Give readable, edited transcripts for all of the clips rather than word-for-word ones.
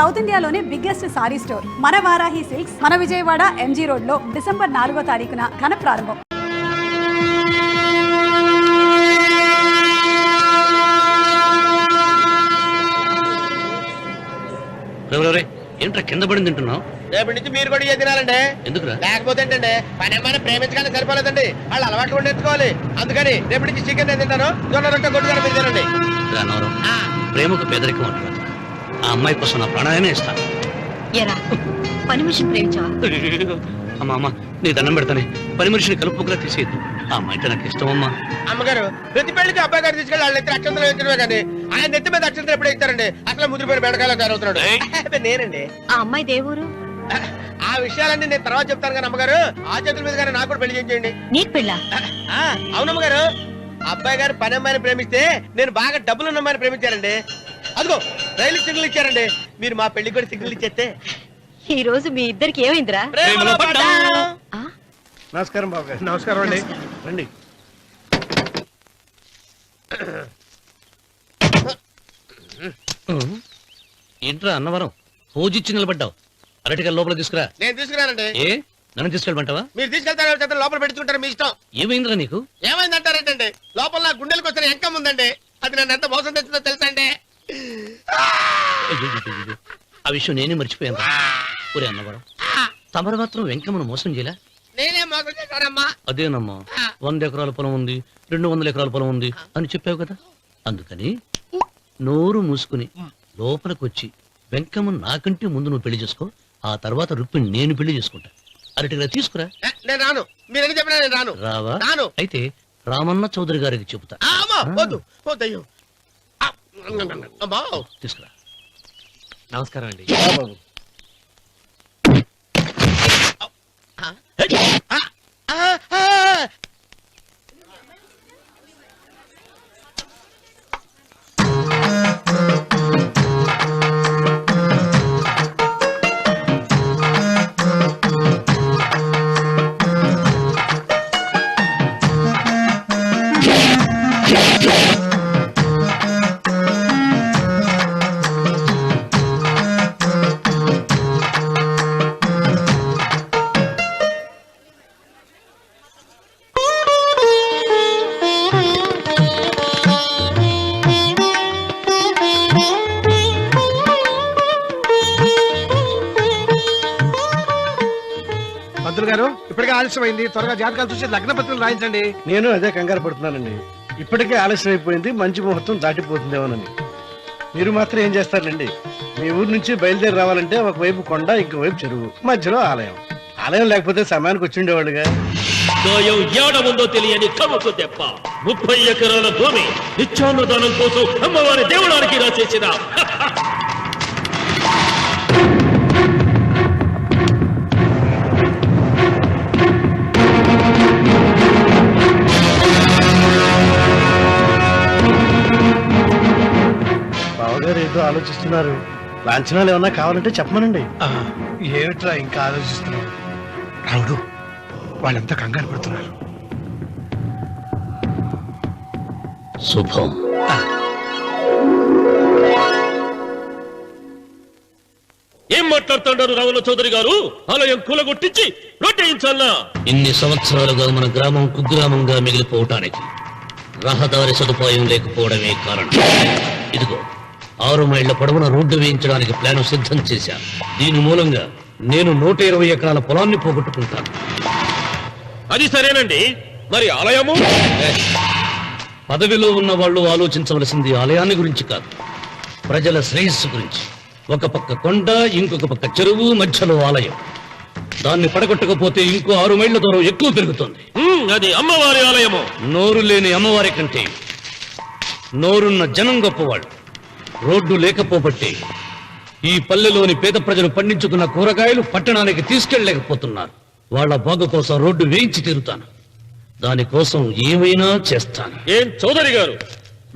South ఇండియాలోనే biggest sorry store మన Varahi silks మన విజయవాడ ఎంజీ రోడ్ లో డిసెంబర్ 4వ తారీఖున ఘన ప్రారంభం. ఏంట్రా కింద పడింది తింటున్నావు? రేపటి నుంచి మీరు కూడా తినాలండి. ఎందుకురా? లేకపోతే ఏంటండి పని ఏమైనా ప్రేమించగానే సరిపోలేదండి, వాళ్ళు అలవాట్లు కూడా నేర్చుకోవాలి. అందుకని రేపటి నుంచి చికెన్ నేను తింటాను, జొన్న రొట్టె కొట్టుకొని మీరు తినండి. ప్రేమకు పేదరికం అంటున్నారు. ఆ అమ్మాయి కోసం నా ప్రాణాలనే ఇస్తాను. పని మనిషిని ప్రేమించావా? అమ్మా అమ్మ నీ దండం పెడతానే, పని మనిషిని కలుపుకులా తీసేయద్దు. ఆ అమ్మాయి అంటే నాకు ఇష్టం అమ్మా. అమ్మగారు ప్రతి పెళ్లికి అబ్బాయి గారు తీసుకెళ్ళి వాళ్ళ ఎత్తి అక్షంతలు వేయించడమే కానీ ఆయన నెత్తి మీద అక్షంతలు ఎప్పుడు ఇస్తారండి? అసలు ముద్రపోయిన బెడకాయలు తయారవుతున్నాడు. నేనండి. ఆ అమ్మాయి దేవురు. ఆ విషయాలన్నీ నేను తర్వాత చెప్తాను కానీ అమ్మగారు ఆ చేతుల మీద కానీ నాకు కూడా పెళ్లి చేయండి. నీకు పెళ్ళా? అవునమ్మగారు, అబ్బాయి గారు పని అమ్మాయిని ప్రేమిస్తే నేను బాగా డబ్బులున్న అమ్మాయిని ప్రేమించారండి. అదిగో రైలు సిగ్నల్ ఇచ్చారండి. మీరు మా పెళ్లికి కూడా సిగ్నల్ ఇచ్చేస్తే. ఈ రోజు మీ ఇద్దరికి ఏమైందిరా? నమస్కారం బాబు గారు. నమస్కారం అండి. రండి. ఏంట్రా అన్నవరం పూజిచ్చి నిలబడ్డావు? అరటిగా లోపల తీసుకురా. నేను తీసుకురానండి. ఏ నన్ను తీసుకెళ్ళమంటావా? మీరు తీసుకెళ్తారు, లోపల పెట్టుకుంటారు, మీ ఇష్టం. ఏమైందిరా నీకు? ఏమైందంటారేంటండి? లోపల నా గుండెలకు వచ్చిన ఎంకం ఉందండి, అది నన్ను ఎంత మోసం తెచ్చిందో తెలుసా అండి? ఆ విషయం నేనే మర్చిపోయాను. ఒరే అన్నవరం, తమరు మాత్రం వెంకమ్మను మోసం చేయలే? నేనే మోసం చేశానమ్మా. అదేనమ్మా, 100 ఎకరాల పొలం ఉంది, 200 ఎకరాల పొలం ఉంది అని చెప్పావు కదా. అందుకని నోరు మూసుకుని లోపలికి వచ్చి వెంకమ్మను నాకంటే ముందు నువ్వు పెళ్లి చేసుకో. ఆ తర్వాత రుక్మిణి నేను పెళ్లి చేసుకుంటా. అరటిగా తీసుకురా. నేను రాను. మీరని చెప్పినా నేను రాను. రావా? రాను. అయితే రామన్న చౌదరి గారికి చెబుతా. తీసుకురా. నమస్కారం అండి. పంతులు గారు, ఇప్పటికే ఆలస్యమైంది, త్వరగా జాతకాలు చూసి లగ్న పత్రికలు రాయించండి. నేను అదే కంగారు పడుతున్నానండి. ఇప్పటికే ఆలస్యం అయిపోయింది, మంచి ముహూర్తం దాటిపోతుందేమోనని. మీరు మాత్రం ఏం చేస్తారండి? మీ ఊరు నుంచి బయలుదేరి రావాలంటే ఒకవైపు కొండ, ఇంకోవైపు చెరువు, మధ్యలో ఆలయం. ఆలయం లేకపోతే సమయానికి వచ్చి ఉండేవాళ్ళుగా. ఏడముందో తెలియని కవుకు తెప్ప 30 ఎకరాల భూమి నిత్యాన్నదానం కోసం అమ్మవారి దేవుడానికి రాసేసిన బావగారు ఏదో ఆలోచిస్తున్నారు. లాంఛనాలు ఏమన్నా కావాలంటే చెప్పమనండి. ఏమిట్రా ఇంకా ఆలోచిస్తున్నావు? రావుడు, వాళ్ళంతా కంగారు పడుతున్నారు. శుభం. ఏం మాట్లాడుతున్నారు రావుల చౌదరి గారు? ఆలయం కూలగొట్టించి రొట్టేయించాలా? ఇన్ని సంవత్సరాలుగా మన గ్రామం కుగ్రామంగా మిగిలిపోవటానికి రహదారి సదుపాయం లేకపోవడమే కారణం. ఇదిగో 6 మైళ్ల పొడవున రోడ్డు వేయించడానికి ప్లాను సిద్ధం చేశాను. దీని మూలంగా నేను 120 ఎకరాల పొలాన్ని పోగొట్టుకుంటాను. అది సరేనండి, మరి ఆలయము? పదవిలో ఉన్న వాళ్ళు ఆలోచించవలసింది ఆలయాన్ని గురించి కాదు, ప్రజల శ్రేయస్సు గురించి. ఒక పక్క కొండ, ఇంకొక పక్క చెరువు, మధ్యలో ఆలయం. దాన్ని పడగొట్టకపోతే ఇంకో 6 మైళ్ల దూరం ఎక్కువ పెరుగుతుంది. అది అమ్మవారి ఆలయము. నోరు లేని అమ్మవారి కంటే నోరున్న జనం గొప్పవాళ్ళు. రోడ్డు లేకపోబట్టే ఈ పల్లెలోని పేద ప్రజలు పండించుకున్న కూరగాయలు పట్టణానికి తీసుకెళ్లలేకపోతున్నారు. వాళ్ల బాగు కోసం రోడ్డు వేయించి తీరుతాను. దానికోసం ఏమైనా చేస్తాను. ఏం చౌదరి గారు,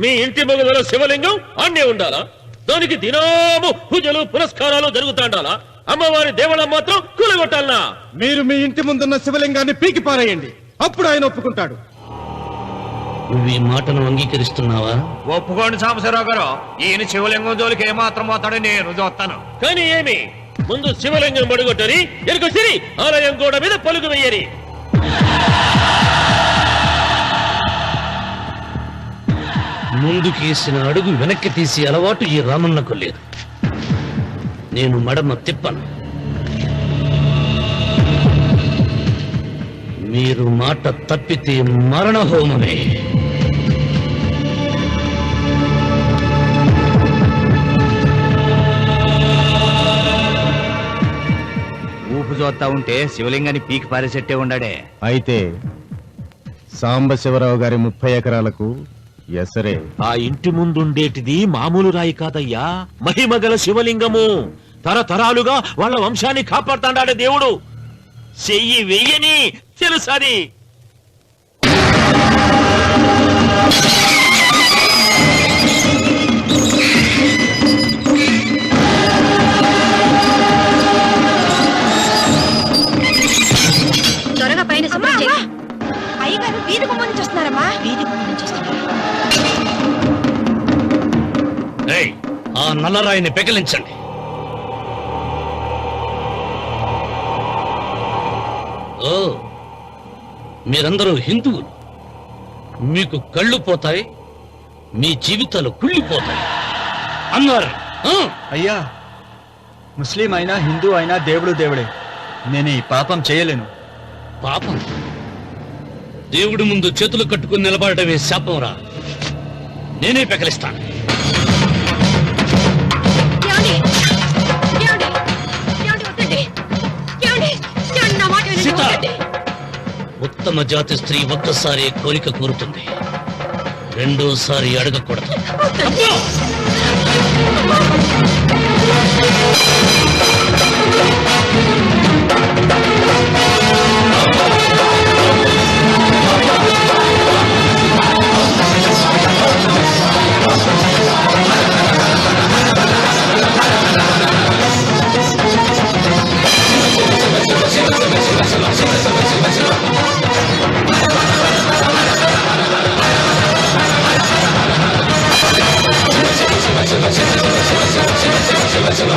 మీ ఇంటి మొగదల శివలింగం ఆన్నే ఉండాలా? దానికి దినాము పూజలు పురస్కారాలు జరుగుతాండాలా? అమ్మవారి దేవాలయం మాత్రం కూలగొట్టాలనా? మీరు మీ ఇంటి ముందున్న శివలింగాన్ని పీకి పారేయండి, అప్పుడు ఆయన ఒప్పుకుంటాడు. నువ్వు ఈ మాటను అంగీకరిస్తున్నావా? ఒప్పుకోండి సాంబశివరావు గారు, ఈయన శివలింగం జోలికి ఏమాత్రం పోతాడో నేను చూస్తాను. కానీ ఏమి, ముందు శివలింగం మడుగొట్టని ఎరుక సిరి ఆలయం గోడ మీద పలుకు వెయ్యరి. ముందుకేసిన అడుగు వెనక్కి తీసి అలవాటు ఈ రామన్నకు లేదు. నేను మడమ తిప్పను. మీరు మాట తప్పితే మరణ హోమమే. ఊపు చూస్తా ఉంటే శివలింగాన్ని పీకి పారేసెట్టే ఉండాడే. అయితే సాంబశివరావు గారి 30 ఎకరాలకు ఎసరే. ఆ ఇంటి ముందుండేటిది మామూలు రాయి కాదయ్యా, మహిమగల శివలింగము. తరతరాలుగా వాళ్ళ వంశాన్ని కాపాడుతాడే దేవుడు. చెయ్యి వెయ్యని తెలుసది. త్వరగా పైన శుభ్రం చెయ్యి. అయ్యగారు వీధి గుమ్మం నుంచి వస్తున్నారమ్మా. వీధి గుమ్మం నుంచి వస్తున్నారా? ఏయ్, ఆ నల్లరాయిని పెకిలించండి. ఓ, మీరందరూ హిందువులు. మీకు కళ్ళు పోతాయి, మీ జీవితాలు కుళ్ళిపోతాయి అన్నారు. అయ్యా, ముస్లిం అయినా హిందూ అయినా దేవుడు దేవుడే. నేను ఈ పాపం చేయలేను. పాపం? దేవుడి ముందు చేతులు కట్టుకుని నిలబడటమే శాపం రా. నేనే పెకలిస్తాను. సీత, ఉత్తమ జాతి స్త్రీ ఒక్కసారి కోరిక కోరుతుంది, రెండోసారి అడగకూడదు. శివ శివ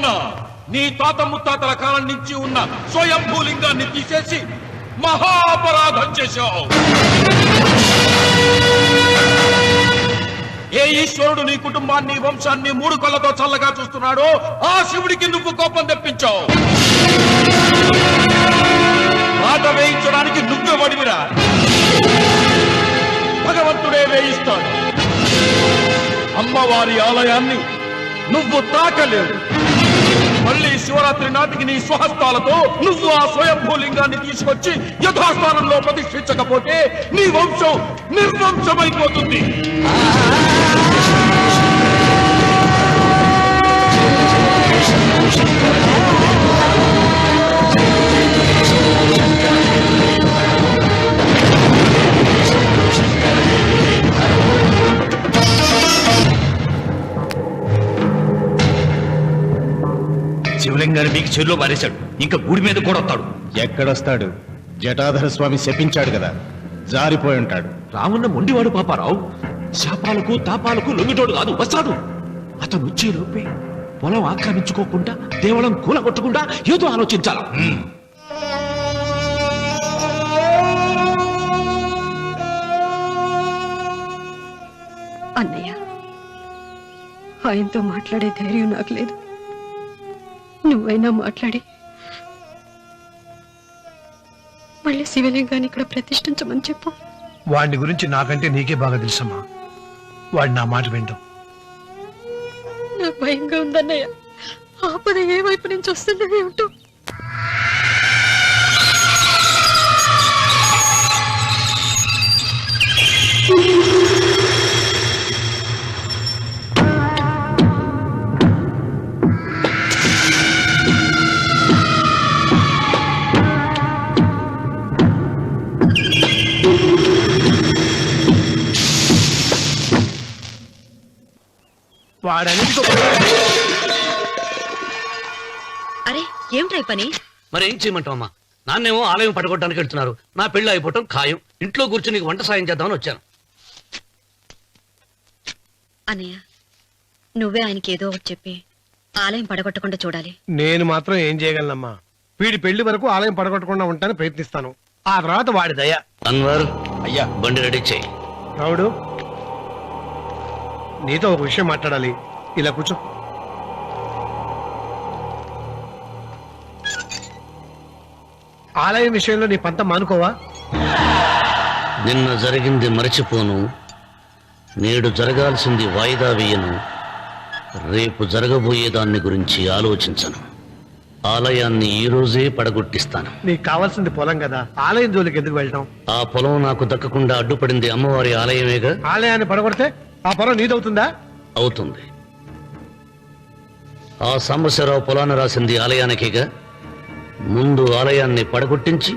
ఉన్న నీ తాత ముత్తాతల కాలం నుంచి ఉన్న స్వయంభూలింగాన్ని తీసేసి మహాపరాధం చేశావు. ఏ ఈశ్వరుడు నీ కుటుంబాన్ని వంశాన్ని 3 కళ్ళతో చల్లగా చూస్తున్నాడో ఆ శివుడికి నువ్వు కోపం తెప్పించావు. మాట వేయించడానికి నువ్వే వడివిరా, భగవంతుడే వేయిస్తాడు. అమ్మవారి ఆలయాన్ని నువ్వు తాకలేవు. మళ్ళీ శివరాత్రి నాటికి నీ స్వహస్తాలతో నువ్వు ఆ స్వయంభూలింగాన్ని తీసుకొచ్చి యథాస్థానంలో ప్రతిష్ఠించకపోతే నీ వంశం నిర్వంశమైపోతుంది. శివలింగాన్ని మీకు చెరులో మారేశాడు, ఇంకా గుడి మీద కూడా వస్తాడు. ఎక్కడొస్తాడు? జటాధర స్వామి శపించాడు కదా, జారిపోయి ఉంటాడు. రామున్న మొండివాడు పాపారావు. శాపాలకు తాపాలకు లొంగిటోడు కాదు, వస్తాడు. అతను వచ్చే లోపే పొలం ఆక్రమించుకోకుండా దేవళం కూలగొట్టకుండా ఏదో ఆలోచించాలా. అన్నయ్య, ఆయనతో మాట్లాడే ధైర్యం నాకు లేదు. నువ్వైనా మాట్లాడి మళ్ళీ శివలింగాన్ని ఇక్కడ ప్రతిష్ఠించమని చెప్పు. వాడిని గురించి నాకంటే నీకే బాగా తెలుసమ్మా. వాడు నా మాట వింటాం. నాకు భయంగా ఉందన్నయ్య. ఆపద ఏ వైపు నుంచి వస్తుందో ఏమిటో. వాడనేది అరే ఏమిటా పని? మరి ఏం చేయమంటావమ్మా? నాన్నేమో ఆలయం పడగొట్టడానికి వెళ్తున్నారు. నా పెళ్లి అయిపోవటం ఖాయం. ఇంట్లో కూర్చొని నీకు వంట సాయం చేద్దామని వచ్చాను. అన్నయ్య, నువ్వే ఆయనకి ఏదో ఒకటి చెప్పి ఆలయం పడగొట్టకుండా చూడాలి. నేను మాత్రం ఏం చేయగలనమ్మా? వీడి పెళ్లి వరకు ఆలయం పడగొట్టకుండా ఉంటాను ప్రయత్నిస్తాను. ఆ తర్వాత వాడి దయ. అన్వర్, అయ్యా బండి రెడీ చేయి. రావుడు, నీతో ఒక విషయం మాట్లాడాలి. ఇలా కూర్చో. ఆలయం విషయంలో నీ పంతం మానుకోవా? నిన్న జరిగింది మరచిపోను, నేడు జరగాల్సింది వాయిదా వేయను, రేపు జరగబోయే దాన్ని గురించి ఆలోచించను. ఆలయాన్ని ఈ రోజే పడగొట్టిస్తాను. నీకు కావాల్సింది పొలం కదా, ఆలయం జోలికి ఎందుకు వెళ్ళటం? ఆ పొలం నాకు దక్కకుండా అడ్డుపడింది అమ్మవారి ఆలయమేగా. ఆలయాన్ని పడగొడితే ఆ పొలం నీదవుతుందా? అవుతుంది. ఆ సాంబశివరావు పొలాన్ని రాసింది ఆలయానికేగా. ముందు ఆలయాన్ని పడగొట్టించి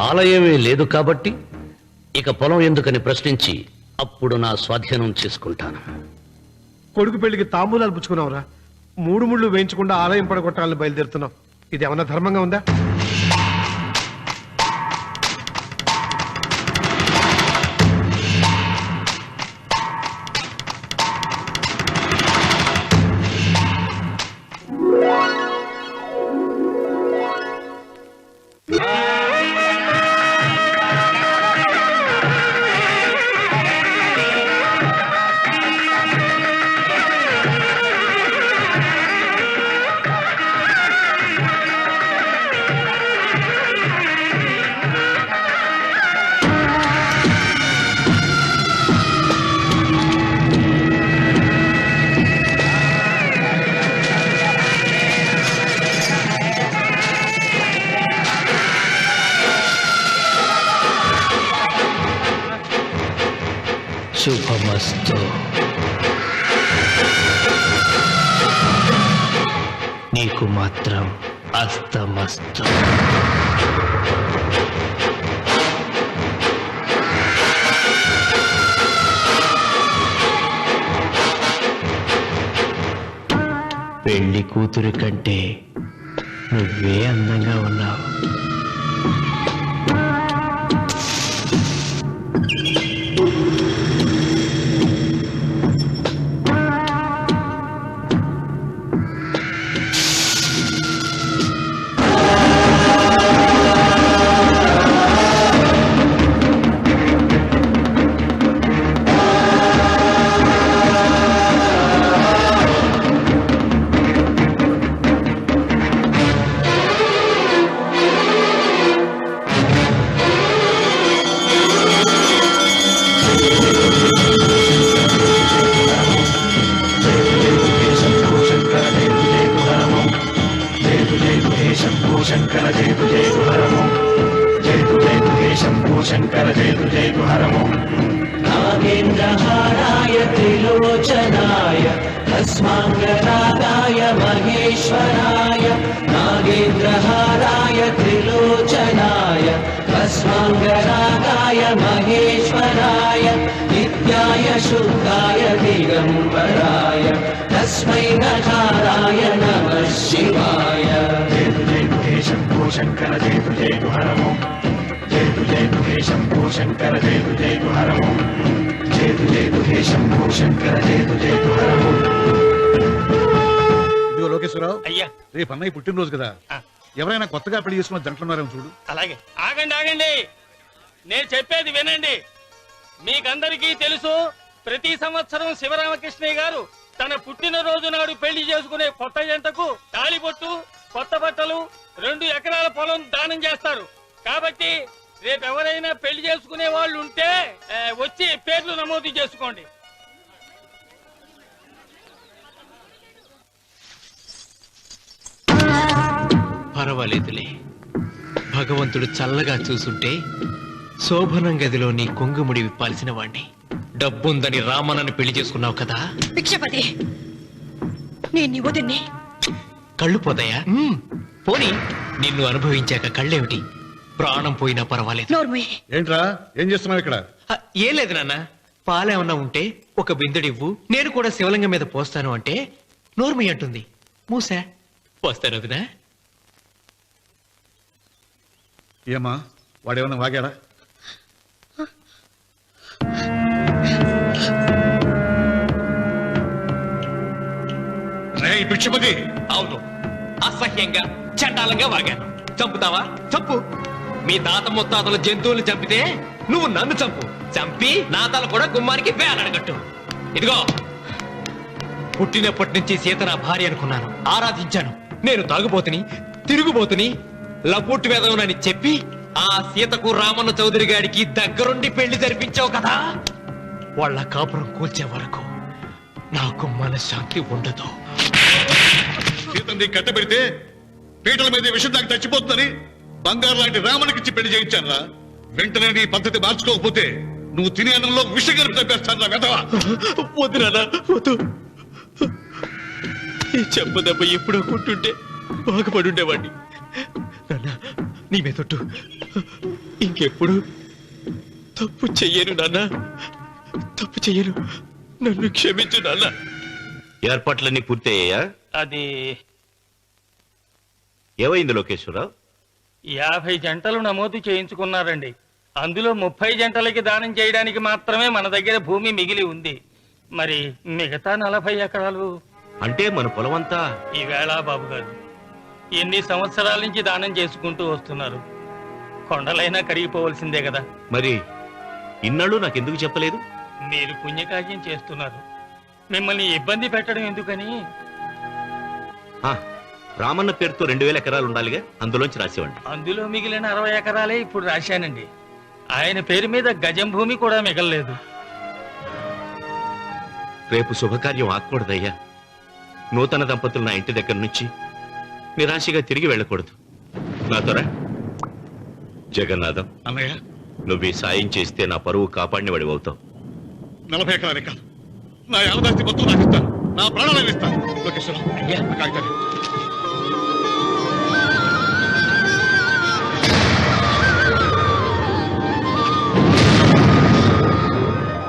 ఆలయమే లేదు కాబట్టి ఇక పొలం ఎందుకని ప్రశ్నించి అప్పుడు నా స్వాధీనం చేసుకుంటాను. కొడుకు పెళ్లికి తాంబూలాలు పుచ్చుకున్నావురా. 3 ముళ్ళు వేయించకుండా ఆలయం పడగొట్టాలని బయలుదేరుతున్నావు. ఇది ఏమన్నా ధర్మంగా ఉందా? శుభమస్తు. నీకు మాత్రం అస్తమస్తు. పెళ్లి కూతురి కంటే నువ్వే అందంగా ఉన్నావు. నాగేంద్రహారాయ త్రిలోచనాయ భస్మాంగరాగాయ మహేశ్వరాయ నాగేంద్రహారాయ త్రిలోచనాయ భస్మాంగరాగాయ మహేశ్వరాయ నిత్యాయ శుద్ధాయ దిగంబరాయ తస్మై నకారాయ నమః శివాయ శంభో శంకర జయ జయ హరమో జయ శంభో శంకర జయ జయ హరమో జయ శంభో శంకర జయ జయ హరమో. ఇదిగో లోకేశ్వరరావు, అయ్యా రేపు అన్నయ్య పుట్టినరోజు కదా, ఎవరైనా కొత్తగా పెళ్లి చేసుకున్న జంటలున్నారేమో చూడు. అలాగే. ఆగండి, నేను చెప్పేది వినండి. మీకందరికీ తెలుసు, ప్రతి సంవత్సరం శివరామకృష్ణయ్య గారు తన పుట్టినరోజు నాడు పెళ్లి చేసుకునే కొత్త జంటకు తాళిబొట్టు, కొత్త బట్టలు, 2 ఎకరాల పొలం దానం చేస్తారు. కాబట్టి రేపు ఎవరైనా పెళ్లి చేసుకునే వాళ్ళు ఉంటే వచ్చి పేర్లు నమోదు చేసుకోండి. పర్వాలేదులే, భగవంతుడు చల్లగా చూసుంటే శోభనం గదిలో నీ కొంగుముడి విప్పాల్సిన వాణ్ణి. డబ్బుందని రామనని పెళ్లి చేసుకున్నావు కదా. భిక్షపతి, నేను నీ వదిన్ని. కళ్ళు పోతాయా? పోనీ, నిన్ను అనుభవించాక కళ్ళేమిటి, ప్రాణం పోయినా పర్వాలేదు. నోర్మి. ఏంట్రా, ఏం చేస్తున్నావు ఇక్కడ? ఏం లేదు నాన్న, పాలేమన్నా ఉంటే ఒక బిందెడివ్వు, నేను కూడా శివలింగం మీద పోస్తాను అంటే నోర్మి అంటుంది. మూసా పోస్తాను వదినా. ఏమా, వాడేమన్నా వాగాడా? పిచ్చిపతి. అవును, అసహ్యంగా చండాలంగా వాగాను. చంపుతావా? చంపు. మీ తాత ముత్తాతలు జంతువులు చంపితే నువ్వు నన్ను చంపు. చంపి నా తల కూడా గుమ్మానికి వేలాడగట్టు. ఇదిగో, పుట్టినప్పటి నుంచి సీత నా భార్య అనుకున్నాను, ఆరాధించాను. నేను తాగుబోతుని, తిరుగుబోతుని, లపుట్టు వేదవునని చెప్పి ఆ సీతకు రామన్న చౌదరి గారికి దగ్గరుండి పెళ్లి జరిపించావు కదా. వాళ్ళ కాపురం కూల్చే వరకు నాకు మనశ్శాంతి ఉండదు. సీతని కట్టబెడితే పీటల మీద విషం దాకా చచ్చిపోతుందని బంగారు లాంటి రామునికిచ్చి పెళ్లి చేయించాను. వెంటనే నీ పద్ధతి మార్చుకోకపోతే నువ్వు తినే అన్నంలో విషం కలిపి తప్పేస్తాను. వెధవా. వద్దు నాన్న, వద్దు. ఈ చెంప దెబ్బ ఎప్పుడో కొట్టుంటే బాగుపడి ఉండేవాడిని. నాన్న, నీ మీదొట్టు, ఇంకెప్పుడు తప్పు చెయ్యను నాన్న, తప్పు చెయ్యను. నన్ను క్షమించు నాన్న. ఏర్పాట్లన్నీ పూర్తయ్యాయా? అది ఏమైంది లోకేశ్వరరావు? 50 జంటలు నమోదు చేయించుకున్నారండి. అందులో 30 జంటలకి దానం చేయడానికి మాత్రమే మన దగ్గర భూమి మిగిలి ఉంది. మరి మిగతా 40 ఎకరాలు అంటే మన పొలం అంతా ఈవేళ బాబు గారు ఎన్ని సంవత్సరాల నుంచి దానం చేసుకుంటూ వస్తున్నారు. కొండలైనా కరిగిపోవలసిందే కదా. మరి ఇన్నాళ్ళు నాకెందుకు చెప్పలేదు? మీరు పుణ్యకార్యం చేస్తున్నారు, మిమ్మల్ని ఇబ్బంది పెట్టడం ఎందుకని. రామన్న పేరుతో 2000 ఎకరాలు ఉండాలిగా, అందులోంచి రాసేవాడి. అందులో మిగిలిన 60 ఎకరాలే ఇప్పుడు రాశానండి. ఆయన పేరు మీద గజం భూమి కూడా మిగలలేదు. రేపు శుభకార్యం ఆకూడదయ్యా. నూతన దంపతులు నా ఇంటి దగ్గర నుంచి నిరాశగా తిరిగి వెళ్ళకూడదు. నాతోరా జగన్నాథం. అన్నయ్య, నువ్వు ఈ సాయం చేస్తే నా పరువు కాపాడిన వాడి అవుతావు. 40 ఎకరాలే కాదు, నా యావదాస్తి మొత్తం నాకు ఇస్తాను. నా ప్రాణాలను ఇస్తాను. లోకేశ్వరరావు, అయ్యా, కాగితాలు